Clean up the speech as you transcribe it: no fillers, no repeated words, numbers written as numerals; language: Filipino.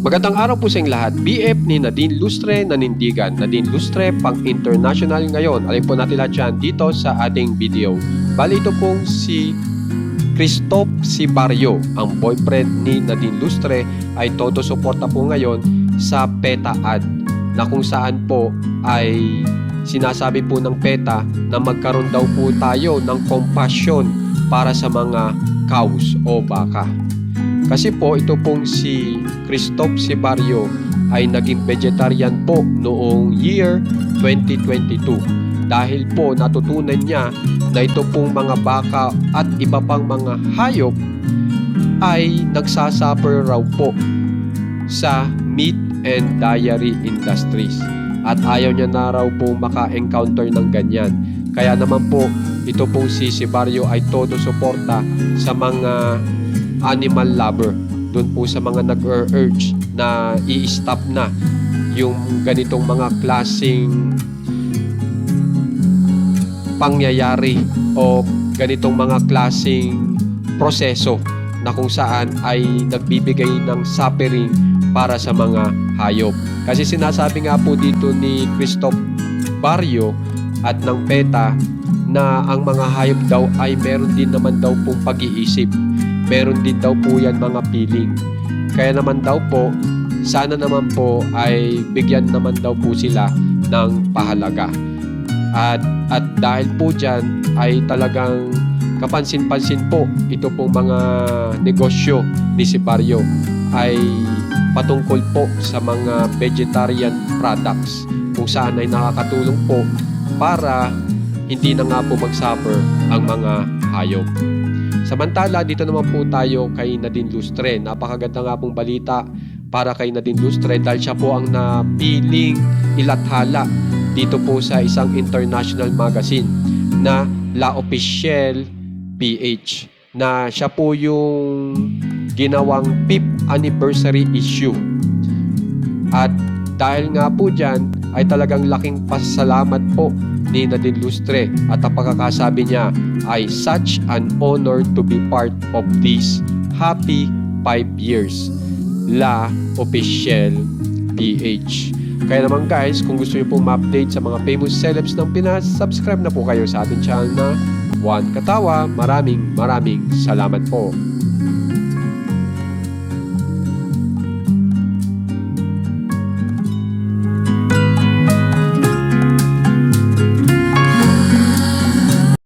Magandang araw po sa inyong lahat. BF ni Nadine Lustre nanindigan. Nadine Lustre pang international ngayon. Alin po natin lahat yan dito sa ating video. Bali ito pong si Christoph Sibario, ang boyfriend ni Nadine Lustre, ay todo suporta po ngayon sa PETA ad na kung saan po ay sinasabi po ng PETA na magkaroon daw po tayo ng compassion para sa mga cows o baka. Kasi po ito pong si Christoph Sibario ay naging vegetarian po noong year 2022 dahil po natutunan niya na ito pong mga baka at iba pang mga hayop ay nagsasuffer raw po sa meat and dairy industries at ayaw niya na raw po maka-encounter ng ganyan. Kaya naman po ito pong si Sibario ay todo suporta sa mga animal lover, doon po sa mga nag-urge na i-stop na yung ganitong mga klaseng pangyayari o ganitong mga klaseng proseso na kung saan ay nagbibigay ng suffering para sa mga hayop. Kasi sinasabi nga po dito ni Christoph Barrio at ng PETA na ang mga hayop daw ay meron din naman daw pong pag-iisip. Meron din daw po yan mga feeling. Kaya naman daw po, sana naman po ay bigyan naman daw po sila ng pahalaga. At dahil po dyan ay talagang kapansin-pansin po ito pong mga negosyo ni Sibario ay patungkol po sa mga vegetarian products kung saan ay nakakatulong po para hindi na nga po mag-suffer ang mga hayop. Samantala, dito naman po tayo kay Nadine Lustre. Napakaganda nga pong balita para kay Nadine Lustre dahil siya po ang napiling ilathala dito po sa isang international magazine na La Officielle PH na siya po yung ginawang 5th anniversary issue. At dahil nga po dyan ay talagang laking pasasalamat po ni Nadine Lustre at ang pagkakasabi niya ay such an honor to be part of this happy 5 years La Officielle PH. Kaya naman guys, kung gusto niyo pong ma-update sa mga famous celebs ng Pinas, subscribe na po kayo sa ating channel na Juan Katawa. Maraming salamat po.